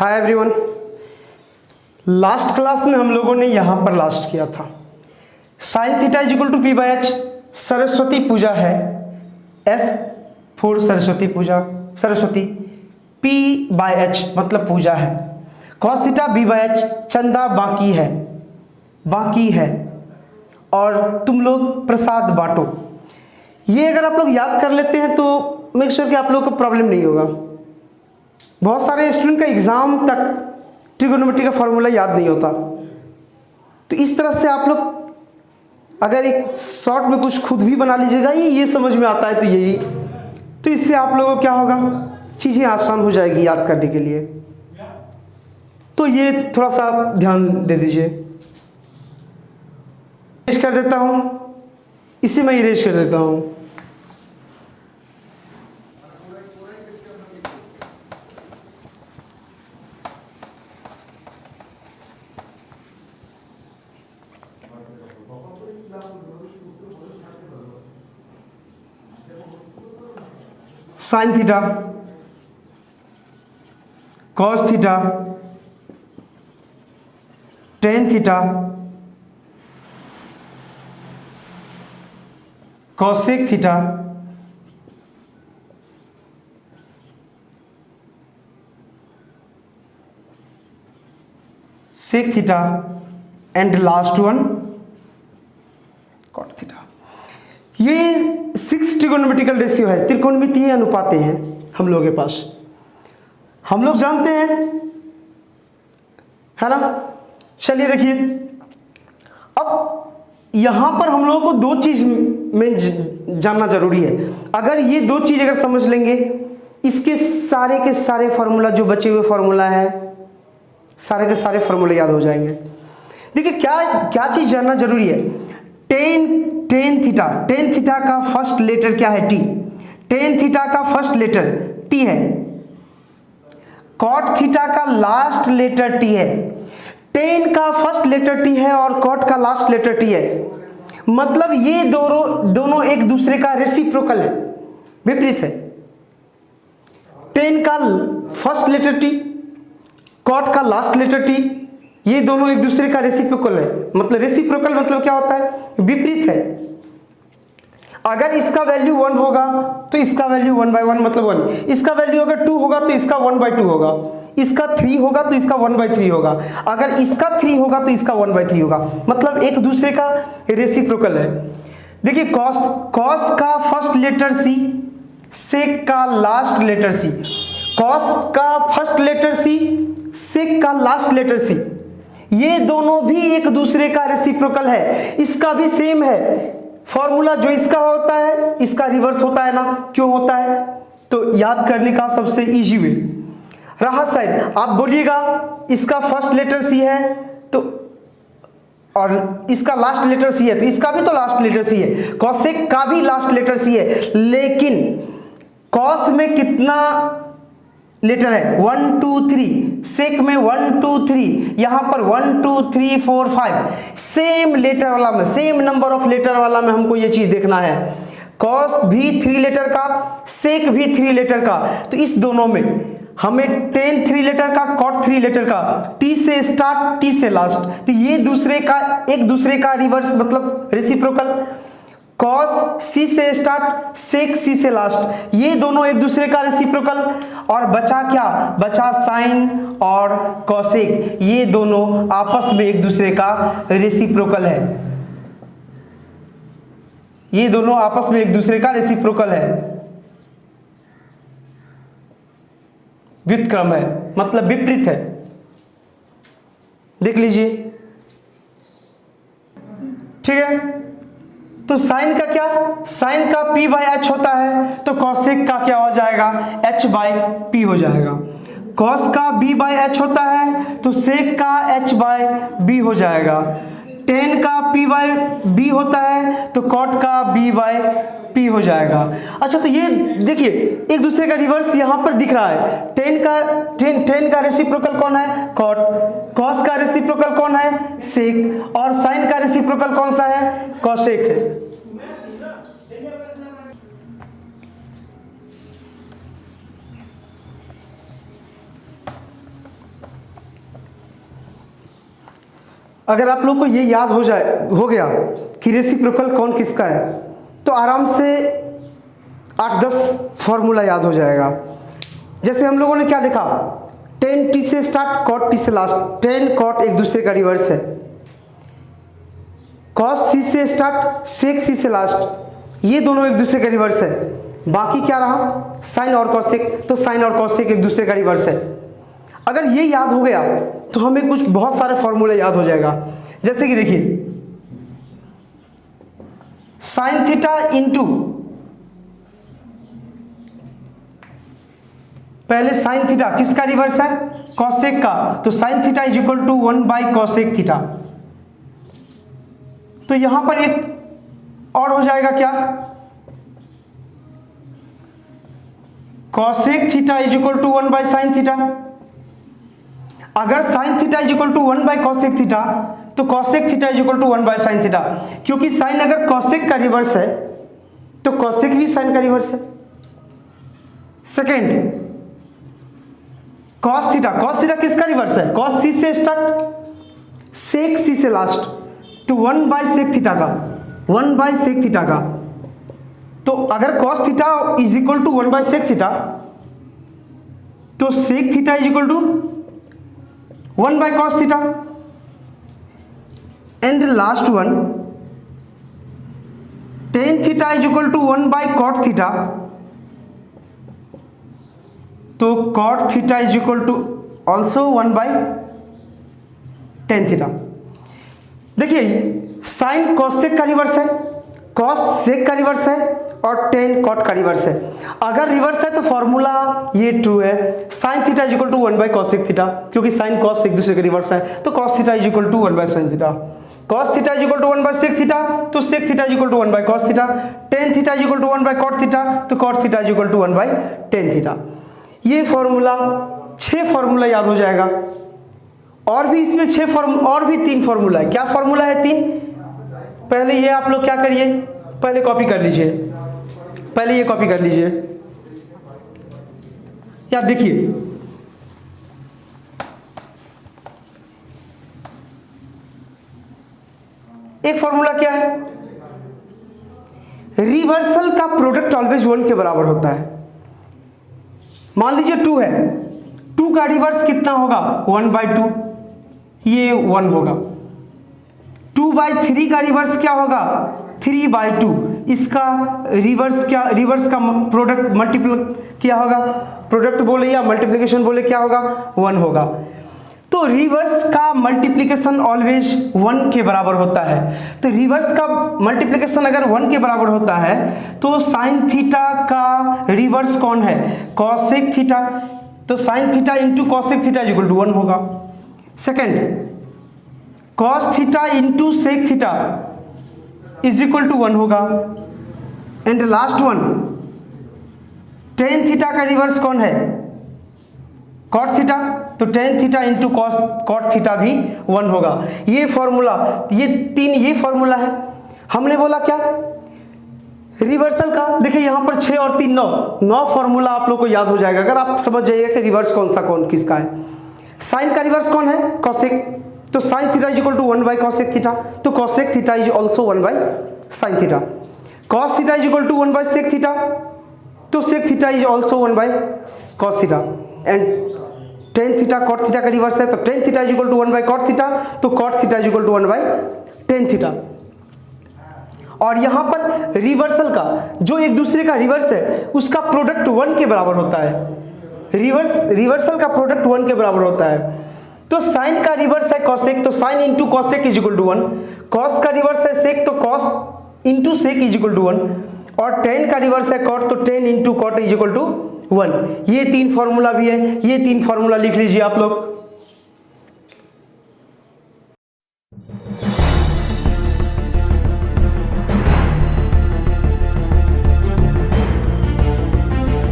Hi everyone. Last class में हम लोगों ने यहाँ पर लास्ट किया था sine theta is equal to P by H. Saraswati Puja है, S for Saraswati Puja, Saraswati, P by H मतलब पूजा है, cos theta B by H चंदा बाकी है और तुम लोग प्रसाद बांटो। ये अगर आप लोग याद कर लेते हैं तो मेक श्योर कि आप लोगों को प्रॉब्लम नहीं होगा। बहुत सारे स्टूडेंट का एग्जाम तक ट्रिगोनोमेट्री का फॉर्मूला याद नहीं होता, तो इस तरह से आप लोग अगर एक शॉर्ट में कुछ खुद भी बना लीजिएगा, ये समझ में आता है तो यही, तो इससे आप लोगों को क्या होगा, चीज़ें आसान हो जाएगी याद करने के लिए। तो ये थोड़ा सा ध्यान दे दीजिए। इरेज कर देता हूं, इसी में इरेज कर देता हूं। Sine theta, cos theta, tan theta, cosec theta, sec theta and last one cot theta. ये 6 ट्रिगोनोमेट्रिकल रेशियो है, त्रिकोणमितीय अनुपातें हैं हम लोगों के पास। हम लोग जानते हैं, है ना। चलिए देखिए, अब यहां पर हम लोगों को दो चीज में जानना जरूरी है। अगर ये दो चीज अगर समझ लेंगे, इसके सारे के सारे फॉर्मूला जो बचे हुए फॉर्मूला है, सारे के सारे फॉर्मूले याद हो जाएंगे। देखिए क्या चीज जानना जरूरी है। टेन थीटा का फर्स्ट लेटर क्या है, टी। टेन थीटा का फर्स्ट लेटर टी है। कॉट थीटा का लास्ट लेटर टी है। टेन का फर्स्ट लेटर टी है और कॉट का लास्ट लेटर टी है। मतलब ये दोनों एक दूसरे का रेसिप्रोकल है, विपरीत है। टेन का फर्स्ट लेटर टी, कॉट का लास्ट लेटर टी, ये दोनों एक दूसरे का रेसिप्रोकल है। मतलब रेसिप्रोकल मतलब क्या होता है, विपरीत है। अगर इसका वैल्यू 1 होगा तो इसका वैल्यू 1/1 मतलब 1। इसका वैल्यू अगर 2 होगा तो इसका 1/2 होगा। इसका 3 होगा तो इसका 1/3 होगा। अगर इसका 3 होगा तो इसका 1/3 होगा। मतलब एक दूसरे का रेसिप्रोकल है। देखिए कॉस का फर्स्ट लेटर सी, सेक का लास्ट लेटर सी। कॉस का फर्स्ट लेटर सी, सेक का लास्ट लेटर सी, ये दोनों भी एक दूसरे का रेसिप्रोकल है। इसका भी सेम है फॉर्मूला, जो इसका होता है इसका रिवर्स होता है ना। क्यों होता है, तो याद करने का सबसे इजी वे रहा साइन। आप बोलिएगा इसका फर्स्ट लेटर सी है तो और इसका लास्ट लेटर सी है, तो इसका भी तो लास्ट लेटर सी है। कॉसेक का भी लास्ट लेटर सी है, लेकिन कॉस में कितना लेटर है, 1 2 3। सेक में 1 2 3, यहां पर 1 2 3 4 5। सेम लेटर वाला में, सेम नंबर ऑफ लेटर वाला में हमको ये चीज देखना है। कॉस भी 3 लेटर का, सेक भी 3 लेटर का, तो इस दोनों में हमें टेन 3 लेटर का, कॉट 3 लेटर का, टी से स्टार्ट टी से लास्ट, तो ये एक दूसरे का रिवर्स मतलब रेसिप्रोकल। कॉस सी से स्टार्ट, सेक सी से लास्ट, ये दोनों एक दूसरे का रेसिप्रोकल। और बचा क्या, बचा साइन और कॉसेक, ये दोनों आपस में एक दूसरे का रेसिप्रोकल है। ये दोनों आपस में एक दूसरे का रेसिप्रोकल है, व्युत्क्रम है, मतलब विपरीत है। देख लीजिए, ठीक है। तो साइन का क्या, साइन का p बाई एच होता है, तो कॉसेक का क्या हो जाएगा, h बाई पी हो जाएगा। कॉस का b बाई एच होता है तो सेक का h बाई बी हो जाएगा। टेन का p बाई बी होता है तो कॉट का b बाई पी हो जाएगा। अच्छा, तो ये देखिए एक दूसरे का रिवर्स यहां पर दिख रहा है। टेन का रेसिप्रोकल कौन है, कॉट। कॉस का रेसिप्रोकल कौन है, सेक। और साइन का रेसिप्रोकल कौन सा है, कॉसेक है। अगर आप लोग को ये याद हो गया कि रेसिप्रोकल कौन किसका है, तो आराम से 8-10 फॉर्मूला याद हो जाएगा। जैसे हम लोगों ने क्या देखा, tan t से स्टार्ट, cot t से लास्ट, tan cot एक दूसरे का रिवर्स है, cos c से स्टार्ट, sec c से लास्ट, ये दोनों एक दूसरे का रिवर्स है। बाकी क्या रहा, साइन और cosec, तो साइन और cosec एक दूसरे का रिवर्स है। अगर ये याद हो गया तो हमें कुछ बहुत सारे फॉर्मूले याद हो जाएगा। जैसे कि देखिए, साइन थीटा इंटू, पहले साइन थीटा किसका रिवर्स है, कॉसेक का, तो sine theta is equal to 1 cosec theta. तो यहां पर एक और हो जाएगा क्या, cosec theta is equal to 1 sine theta. अगर sine theta is equal to 1 cosec theta, तो cosec theta is equal to 1 sine theta, क्योंकि साइन अगर कॉसेक का रिवर्स है तो कॉसेक भी साइन का रिवर्स है। सेकेंड, कॉस थीटा किसका रिवर्स है, कॉस सी से स्टार्ट, सेक सी से लास्ट, तो 1 सेक थीटा का, 1 सेक थीटा का। तो अगर cos theta is equal to 1 sec theta, तो sec theta is equal to 1 cos theta, and last one, tan theta is equal to 1 cot theta, तो cot theta is equal to also 1 tan theta। देखिए, sign cosec का reverse है, cos sec का reverse है और tan cot का reverse है। अगर रिवर्स है तो फॉर्मूला ये ट्रू है, sine theta is equal to 1 cosec theta, क्योंकि साइन cos एक दूसरे का रिवर्स है, तो cos theta is equal to 1 sin theta. cos theta is equal to 1 sec theta, तो sec theta is equal to 1 cos theta. tan theta is equal to 1 cot theta, तो cot theta is equal to 1 tan theta. ये formula 6 formula याद हो जाएगा। और भी इसमें 3 formula है। क्या फॉर्मूला है 3? पहले ये आप लोग क्या करिए, पहले कॉपी कर लीजिए, पहले ये कॉपी कर लीजिए। यार देखिए, एक फॉर्मूला क्या है, रिवर्सल का प्रोडक्ट ऑलवेज 1 के बराबर होता है। मान लीजिए 2 है, 2 का रिवर्स कितना होगा, 1/2, ये 1 होगा। 2/3 का रिवर्स क्या होगा, 3/2, इसका रिवर्स क्या, रिवर्स का प्रोडक्ट मल्टीपल क्या होगा, प्रोडक्ट बोले या मल्टीप्लिकेशन बोले, क्या होगा, 1 होगा। तो रिवर्स का मल्टीप्लिकेशन ऑलवेज 1 के बराबर होता है। तो रिवर्स का मल्टीप्लिकेशन अगर 1 के बराबर होता है तो साइन थीटा का रिवर्स कौन है, कॉसेक थीटा, तो sine theta into cosec theta equal to 1 होगा। Second, cos theta into sec theta is equal to 1 होगा। And last one, tan theta का रिवर्स कौन है, कॉट थीटा, तो tan theta into cot theta भी 1 होगा। ये फॉर्मूला, ये फॉर्मूला है। हमने बोला क्या, रिवर्सल का। देखिए यहाँ पर 6 और 3 9 फॉर्मूला आप लोग को याद हो जाएगा अगर आप समझ जाइएगा कि रिवर्स कौन सा कौन किसका है। साइन का रिवर्स कौन है, कॉसेक, तो sine theta is equal to 1 cosec theta, तो cosec theta is also 1 sine theta. Cos theta is equal to 1 sec theta, तो sec theta is also 1 cos theta. And tan theta cot theta का reverse है, तो tan theta is equal to 1 cot theta, तो cot theta is equal to 1 tan theta. और यहां पर reversal का जो एक दूसरे का रिवर्स है उसका प्रोडक्ट 1 के बराबर होता है। रिवर्सल का प्रोडक्ट 1 के बराबर होता है। तो साइन का रिवर्स है कॉसेक, तो sine into cosec is equal to 1। Cos का रिवर्स है सेक, तो cos into sec is equal to 1। और टेन का रिवर्स है कॉट, तो tan into cot is equal to 1। ये 3 फॉर्मूला भी है, ये 3 फॉर्मूला लिख लीजिए आप लोग।